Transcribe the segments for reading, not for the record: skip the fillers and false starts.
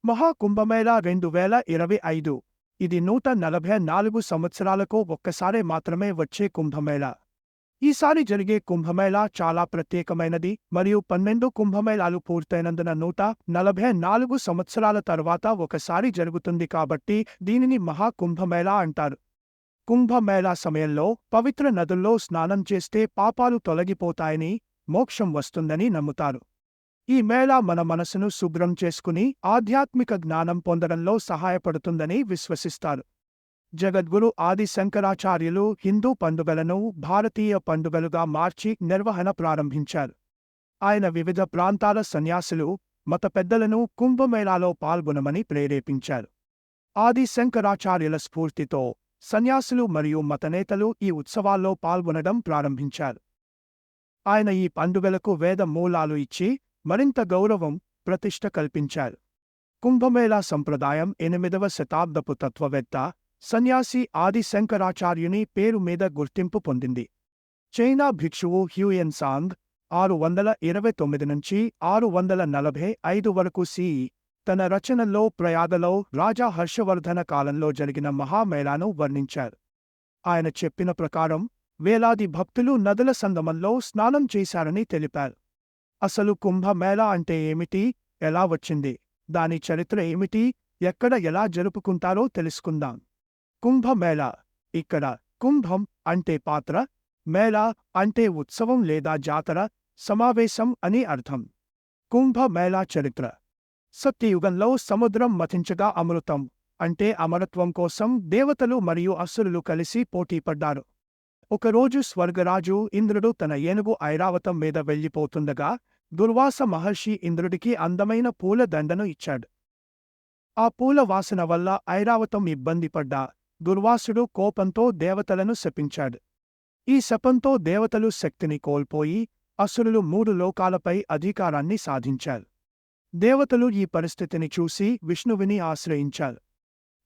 మహాకుంభమేళా 2025 ఇది 144 సంవత్సరాలకు ఒక్కసారే మాత్రమే వచ్చే కుంభమేళా. ఈసారి జరిగే కుంభమేళా చాలా ప్రత్యేకమైనది మరియు 12 కుంభమేళాలు పూర్తయినందున 144 సంవత్సరాల తర్వాత ఒకసారి జరుగుతుంది కాబట్టి దీనిని మహాకుంభమేళా అంటారు. కుంభమేళా సమయంలో పవిత్ర నదుల్లో స్నానం చేస్తే పాపాలు తొలగిపోతాయని, మోక్షం వస్తుందని నమ్ముతారు. ఈ మేళా మన మనసును శుభ్రం చేసుకుని ఆధ్యాత్మిక జ్ఞానం పొందడంలో సహాయపడుతుందని విశ్వసిస్తారు. జగద్గురు ఆది శంకరాచార్యులు హిందూ పండుగలను భారతీయ పండుగలుగా మార్చి నిర్వహణ ప్రారంభించారు. ఆయన వివిధ ప్రాంతాల సన్యాసులు, మత పెద్దలను కుంభమేళాలో పాల్గొనమని ప్రేరేపించారు. ఆది శంకరాచార్యుల స్ఫూర్తితో సన్యాసులు మరియు మతనేతలు ఈ ఉత్సవాల్లో పాల్గొనడం ప్రారంభించారు. ఆయన ఈ పండుగలకు వేద మూలాలు ఇచ్చి మరింత గౌరవం, ప్రతిష్ఠ కల్పించారు. కుంభమేళా సంప్రదాయం 8వ శతాబ్దపు తత్వవేత్త, సన్యాసి ఆది శంకరాచార్యుని పేరు మీద గుర్తింపు పొందింది. చైనా భిక్షువు హ్యూయన్ సాంగ్ 629 నుంచి 645 వరకు సిఈ తన రచనల్లో ప్రయాగలో రాజా హర్షవర్ధన కాలంలో జరిగిన మహామేళాను వర్ణించారు. ఆయన చెప్పిన ప్రకారం వేలాది భక్తులు నదుల సంగమంలో స్నానం చేశారని తెలిపారు. అసలు కుంభమేళా అంటే ఏమిటి, ఎలా వచ్చింది, దాని చరిత్ర ఏమిటి, ఎక్కడ ఎలా జరుపుకుంటారో తెలుసుకుందాం. కుంభమేళా. ఇక్కడ కుంభం అంటే పాత్ర, మేళా అంటే ఉత్సవం లేదా జాతర, సమావేశం అని అర్థం. కుంభమేళా చరిత్ర. సత్యయుగంలో సముద్రం మథించగా అమృతం అంటే అమరత్వం కోసం దేవతలు మరియు అసురులు కలిసి పోటీపడ్డారు. ఒకరోజు స్వర్గరాజు ఇంద్రుడు తన ఏనుగు ఐరావతం మీద వెళ్ళిపోతుండగా దుర్వాస మహర్షి ఇంద్రుడికి అందమైన పూల దండను ఇచ్చాడు. ఆ పూల వాసన వల్ల ఐరావతం ఇబ్బంది పడ్డా దుర్వాసుడు కోపంతో దేవతలను శపించాడు. ఈ శపంతో దేవతలు శక్తిని కోల్పోయి అసురులు 3 లోకాలపై అధికారాన్ని సాధించారు. దేవతలు ఈ పరిస్థితిని చూసి విష్ణువిని ఆశ్రయించారు.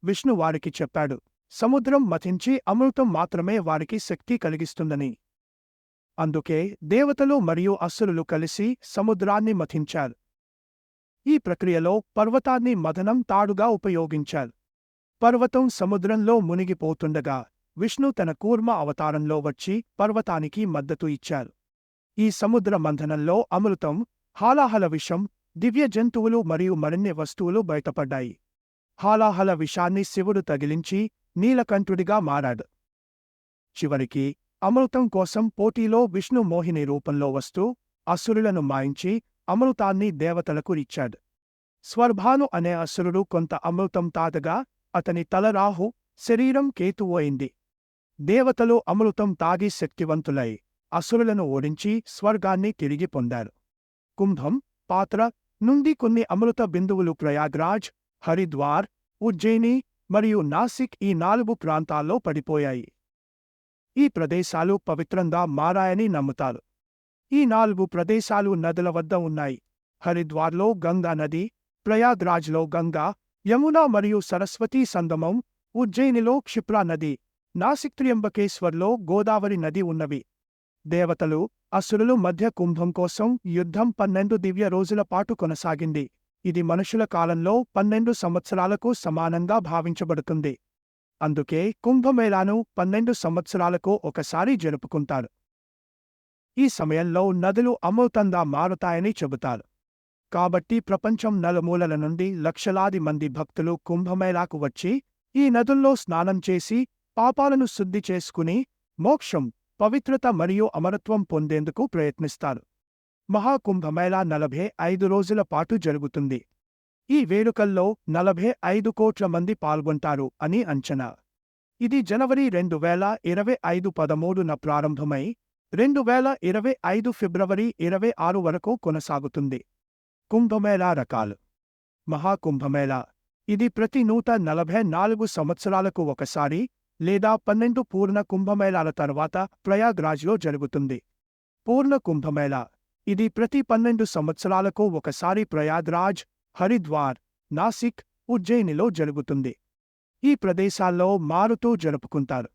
విష్ణు వారికి చెప్పాడు, సముద్రం మథించి అమృతం మాత్రమే వారికి శక్తి కలిగిస్తుందని. అందుకే దేవతలు మరియు అసురులు కలిసి సముద్రాన్ని మథించారు. ఈ ప్రక్రియలో పర్వతాన్ని మథనం తాడుగా ఉపయోగించారు. పర్వతం సముద్రంలో మునిగిపోతుండగా విష్ణు తన కూర్మ అవతారంలో వచ్చి పర్వతానికి మద్దతు ఇచ్చారు. ఈ సముద్ర మంథనంలో అమృతం, హాలాహల విషం, దివ్య జంతువులు మరియు మరిన్ని వస్తువులు బయటపడ్డాయి. హాలాహల విషాన్ని శివుడు తగిలించి నీలకంఠుడిగా మారాడు. చివరికి అమృతం కోసం పోటీలో విష్ణు మోహిని రూపంలో వస్తూ అసురులను మాయించి అమృతాన్ని దేవతలకు ఇచ్చాడు. స్వర్భాను అనే అసురుడు కొంత అమృతం తాగగా అతని తల రాహు, శరీరం కేతువు అయింది. దేవతలు అమృతం తాగి శక్తివంతులై అసురులను ఓడించి స్వర్గాన్ని తిరిగి పొందారు. కుంభం, పాత్ర నుండి కొన్ని అమృత బిందువులు ప్రయాగ్రాజ్, హరిద్వార్, ఉజ్జయిని మరియు నాసిక్ ఈ 4 ప్రాంతాల్లో పడిపోయాయి. ఈ ప్రదేశాలు పవిత్రంగా మారాయని నమ్ముతారు. ఈ 4 ప్రదేశాలు నదుల వద్ద ఉన్నాయి. హరిద్వార్లో గంగా నది, ప్రయాగ్రాజ్లో గంగా, యమునా మరియు సరస్వతీ సంగమం, ఉజ్జయినిలో క్షిప్రా నది, నాసిక్ త్ర్యంబకేశ్వర్లో గోదావరి నది ఉన్నవి. దేవతలు, అసురులు మధ్య కుంభం కోసం యుద్ధం 12 దివ్య రోజుల పాటు కొనసాగింది. ఇది మనుషుల కాలంలో 12 సంవత్సరాలకు సమానంగా భావించబడుతుంది. అందుకే కుంభమేళాను 12 సంవత్సరాలకు ఒకసారి జరుపుకుంటారు. ఈ సమయంలో నదులు అమృతంగా మారుతాయని చెబుతారు. కాబట్టి ప్రపంచం నలుమూలల నుండి లక్షలాది మంది భక్తులు కుంభమేళాకు వచ్చి ఈ నదుల్లో స్నానం చేసి పాపాలను శుద్ధి చేసుకుని మోక్షం, పవిత్రత మరియు అమరత్వం పొందేందుకు ప్రయత్నిస్తారు. మహాకుంభమేళా 45 రోజుల పాటు జరుగుతుంది. ఈ వేడుకల్లో 45 కోట్ల మంది పాల్గొంటారు అని అంచనా. ఇది జనవరి 2025 13న ప్రారంభమై 2025 ఫిబ్రవరి 26 వరకు కొనసాగుతుంది. కుంభమేళా రకాలు. మహాకుంభమేళా. ఇది ప్రతి 144 సంవత్సరాలకు ఒకసారి లేదా 12 పూర్ణ కుంభమేళాల తర్వాత ప్రయాగ్రాజ్లో జరుగుతుంది. పూర్ణ కుంభమేళా. ఇది ప్రతి 12 సంవత్సరాలకు ఒకసారి ప్రయాగ్రాజ్, హరిద్వార్, నాసిక్, ఉజ్జయినిలో జరుగుతుంది. ఈ ప్రదేశాల్లో మారుతూ జరుపుకుంటారు.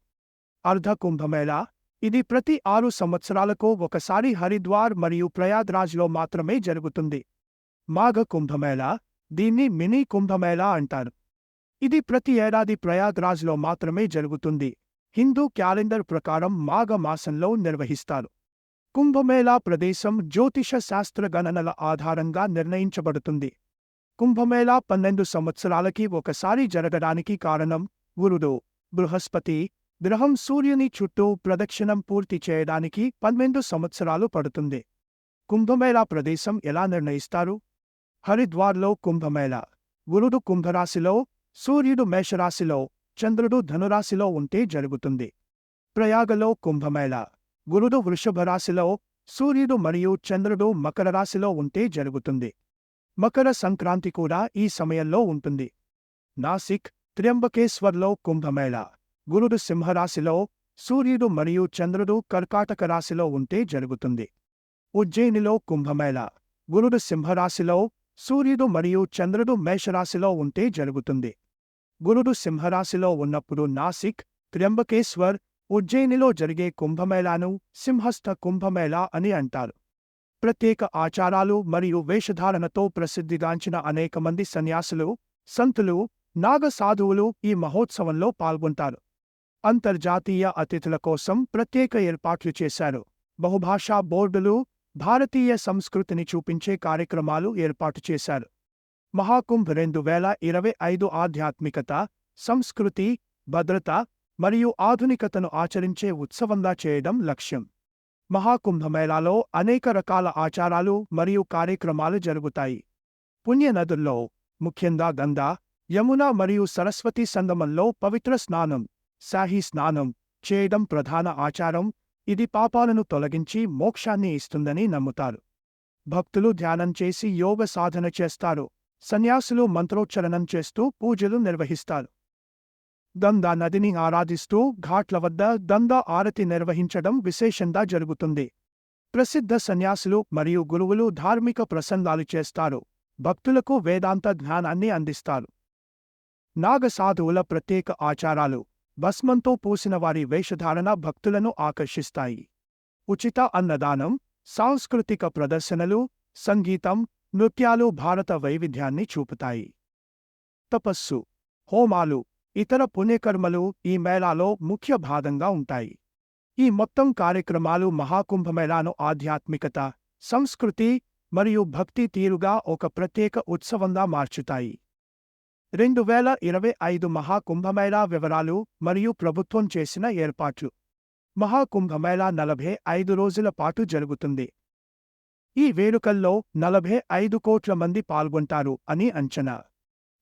అర్ధ కుంభమేళా. ఇది ప్రతి 6 సంవత్సరాలకు ఒకసారి హరిద్వార్ మరియు ప్రయాగ్రాజ్లో మాత్రమే జరుగుతుంది. మాఘ కుంభమేళా. దీన్ని మినీ కుంభమేళా అంటారు. ఇది ప్రతి ఏడాది ప్రయాగ్రాజ్లో మాత్రమే జరుగుతుంది. హిందూ క్యాలెండర్ ప్రకారం మాఘ మాసంలో నిర్వహిస్తారు. కుంభమేళా ప్రదేశం జ్యోతిష శాస్త్ర గణనల ఆధారంగా నిర్ణయించబడుతుంది. కుంభమేళా 12 సంవత్సరాలకి ఒకసారి జరగడానికి కారణం గురుడు బృహస్పతి గ్రహం సూర్యుని చుట్టూ ప్రదక్షిణం పూర్తి చేయడానికి 12 సంవత్సరాలు పడుతుంది. కుంభమేళా ప్రదేశం ఎలా నిర్ణయిస్తారు? హరిద్వార్లో కుంభమేళా గురుడు కుంభరాశిలో, సూర్యుడు మేషరాశిలో, చంద్రుడు ధనురాశిలో ఉంటే జరుగుతుంది. ప్రయాగలో కుంభమేళా గురుడు వృషభరాశిలో, సూర్యుడు మరియు చంద్రుడు మకర రాశిలో ఉంటే జరుగుతుంది. మకర సంక్రాంతి కూడా ఈ సమయంలో ఉంటుంది. నాసిక్ త్ర్యంబకేశ్వర్లో కుంభమేళా గురుడు సింహరాశిలో, సూర్యుడు మరియు చంద్రుడు కర్కాటక రాశిలో ఉంటే జరుగుతుంది. ఉజ్జయినిలో కుంభమేళా గురుడు సింహరాశిలో, సూర్యుడు మరియు చంద్రుడు మేషరాశిలో ఉంటే జరుగుతుంది. గురుడు సింహరాశిలో ఉన్నప్పుడు నాసిక్, త్ర్యంబకేశ్వర్, ఉజ్జయినిలో జరిగే కుంభమేళాను సింహస్థ కుంభమేళా అని అంటారు. ప్రత్యేక ఆచారాలు మరియు వేషధారణతో ప్రసిద్ధిగాంచిన అనేక మంది సన్యాసులు, సంతులు, నాగ సాధువులు ఈ మహోత్సవంలో పాల్గొంటారు. అంతర్జాతీయ అతిథుల కోసం ప్రత్యేక ఏర్పాట్లు చేశారు. బహుభాషా బోర్డులు భారతీయ సంస్కృతిని చూపించే కార్యక్రమాలు ఏర్పాటు చేశారు. మహాకుంభ్ 2025 ఆధ్యాత్మికత, సంస్కృతి, భద్రత మరియు ఆధునికతను ఆచరించే ఉత్సవంగా చేయడం లక్ష్యం. మహాకుంభమేళాలో అనేక రకాల ఆచారాలు మరియు కార్యక్రమాలు జరుగుతాయి. పుణ్యనదుల్లో, ముఖ్యంగా గంగా, యమున మరియు సరస్వతి సంగమంలో పవిత్ర స్నానం, శాహీ స్నానం చేయడం ప్రధాన ఆచారం. ఇది పాపాలను తొలగించి మోక్షాన్ని ఇస్తుందని నమ్ముతారు. భక్తులు ధ్యానం చేసి యోగ సాధన చేస్తారు. సన్యాసులు మంత్రోచ్చరణం చేస్తూ పూజలు నిర్వహిస్తారు. గంగా నదిని ఆరాధిస్తూ ఘాట్ల వద్ద గంగా ఆరతి నిర్వహించడం విశేషంగా జరుగుతుంది. ప్రసిద్ధ సన్యాసులు మరియు గురువులు ధార్మిక ప్రసంగాలు చేస్తారు. భక్తులకు వేదాంత జ్ఞానాన్ని అందిస్తారు. నాగ సాధువుల ప్రత్యేక ఆచారాలు, భస్మంతో పూసిన వారి వేషధారణ భక్తులను ఆకర్షిస్తాయి. ఉచిత అన్నదానం, సాంస్కృతిక ప్రదర్శనలు, సంగీతం, నృత్యాలు భారత వైవిధ్యాన్ని చూపుతాయి. తపస్సు, హోమాలు, ఇతర పుణ్యకర్మలు ఈ మేళాలో ముఖ్య భాగంగా ఉంటాయి. ఈ మొత్తం కార్యక్రమాలు మహాకుంభమేళాను ఆధ్యాత్మికత, సంస్కృతి మరియు భక్తి తీరుగా ఒక ప్రత్యేక ఉత్సవంగా మార్చుతాయి. 2025 మహాకుంభమేళా వివరాలు మరియు ప్రభుత్వం చేసిన ఏర్పాట్లు. మహాకుంభమేళా 45 రోజుల పాటు జరుగుతుంది. ఈ వేడుకల్లో 45 కోట్ల మంది పాల్గొంటారు అని అంచనా.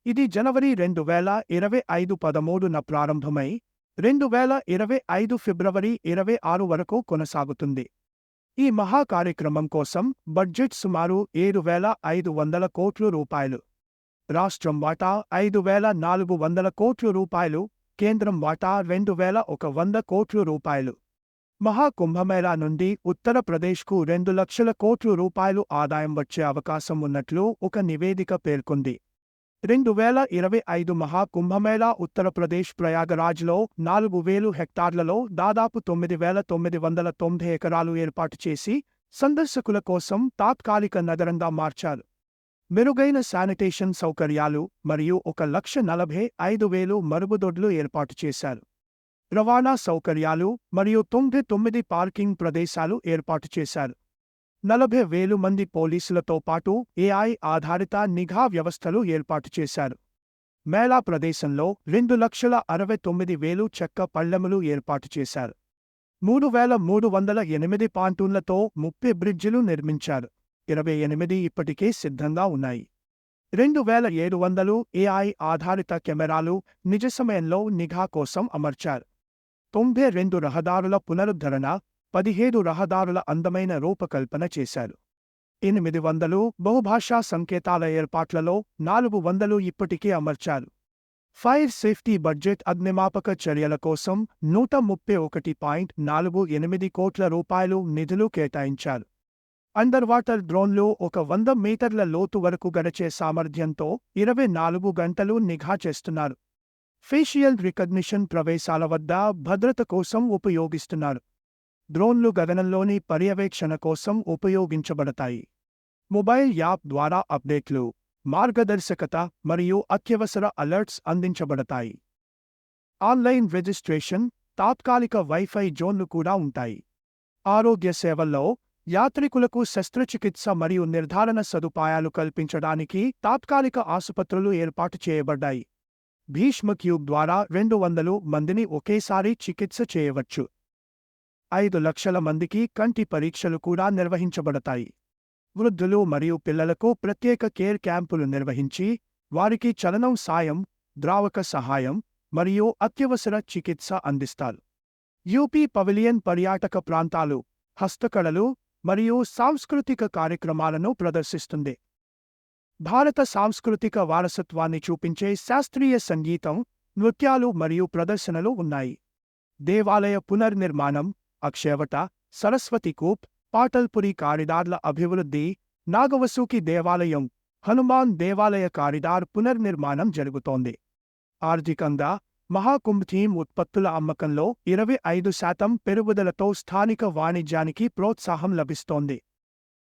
ఇది జనవరి 2025 13న ప్రారంభమై 2025 ఫిబ్రవరి 26 వరకు కొనసాగుతుంది. ఈ మహా కార్యక్రమం కోసం బడ్జెట్ సుమారు 7,500 కోట్ల రూపాయలు. రాష్ట్రం వాటా 5,400 కోట్ల రూపాయలు, కేంద్రం వాటా 2,100 కోట్ల రూపాయలు. మహాకుంభమేళా నుండి ఉత్తరప్రదేశ్కు 2 లక్షల కోట్ల రూపాయలు ఆదాయం వచ్చే అవకాశం ఉన్నట్లు ఒక నివేదిక పేర్కొంది. 2025 మహాకుంభమేళా ఉత్తరప్రదేశ్ ప్రయాగరాజ్లో 4,000 హెక్టార్లలో దాదాపు 9,990 ఎకరాలు ఏర్పాటు చేసి సందర్శకుల కోసం తాత్కాలిక నగరంగా మార్చారు. మెరుగైన శానిటేషన్ సౌకర్యాలు మరియు 1,45,000 మరుగుదొడ్లు ఏర్పాటు చేశారు. రవాణా సౌకర్యాలు మరియు 99 పార్కింగ్ ప్రదేశాలు ఏర్పాటు చేశారు. 40,000 మంది పోలీసులతో పాటు AI ఆధారిత నిఘా వ్యవస్థలు ఏర్పాటు చేశారు. మేళా ప్రదేశంలో 2,69,000 చెక్క పళ్లెములు ఏర్పాటు చేశారు. 3,308 పాంటూన్లతో 30 బ్రిడ్జిలు నిర్మించారు. 28 ఇప్పటికే సిద్ధంగా ఉన్నాయి. 2,700 AI ఆధారిత కెమెరాలు నిజ సమయంలో నిఘా కోసం అమర్చారు. 92 రహదారుల పునరుద్ధరణ, 17 రహదారుల అందమైన రూపకల్పన చేశారు. 800 బహుభాషా సంకేతాల ఏర్పాట్లలో 400 ఇప్పటికే అమర్చారు. ఫైర్ సేఫ్టీ బడ్జెట్ అగ్నిమాపక చర్యల కోసం 131.48 కోట్ల రూపాయలు నిధులు కేటాయించారు. అండర్ వాటర్ డ్రోన్లు 100 మీటర్ల లోతు వరకు గడిచే సామర్థ్యంతో 24 గంటలు నిఘా చేస్తున్నారు. ఫేషియల్ రికగ్నిషన్ ప్రవేశాల వద్ద భద్రత కోసం ఉపయోగిస్తున్నారు. డ్రోన్లు గగనంలోని పర్యవేక్షణ కోసం ఉపయోగించబడతాయి. మొబైల్ యాప్ ద్వారా అప్డేట్లు, మార్గదర్శకత మరియు అత్యవసర అలర్ట్స్ అందించబడతాయి. ఆన్లైన్ రిజిస్ట్రేషన్, తాత్కాలిక వైఫై జోన్లు కూడా ఉంటాయి. ఆరోగ్య సేవల్లో యాత్రికులకు శస్త్రచికిత్స మరియు నిర్ధారణ సదుపాయాలు కల్పించడానికి తాత్కాలిక ఆసుపత్రులు ఏర్పాటు చేయబడ్డాయి. భీష్మ క్యూబ్ ద్వారా 200 మందిని ఒకేసారి చికిత్స చేయవచ్చు. 5 లక్షల మందికి కంటి పరీక్షలు కూడా నిర్వహించబడతాయి. వృద్ధులు మరియు పిల్లలకు ప్రత్యేక కేర్ క్యాంపులు నిర్వహించి వారికి చలనం సాయం, ద్రావక సహాయం మరియు అత్యవసర చికిత్స అందిస్తారు. యూపీ పవిలియన్ పర్యాటక ప్రాంతాలు, హస్తకళలు మరియు సాంస్కృతిక కార్యక్రమాలను ప్రదర్శిస్తుంది. భారత సాంస్కృతిక వారసత్వాన్ని చూపించే శాస్త్రీయ సంగీతం, నృత్యాలు మరియు ప్రదర్శనలు ఉన్నాయి. దేవాలయ పునర్నిర్మాణం, అక్షయవట, సరస్వతి కూప్, పాటల్పురి కారిడార్ల అభివృద్ధి, నాగవసుకి దేవాలయం, హనుమాన్ దేవాలయ కారిడార్ పునర్నిర్మాణం జరుగుతోంది. ఆర్థికంగా మహాకుంభ్ థీమ్ ఉత్పత్తుల అమ్మకంలో 25% పెరుగుదలతో స్థానిక వాణిజ్యానికి ప్రోత్సాహం లభిస్తోంది.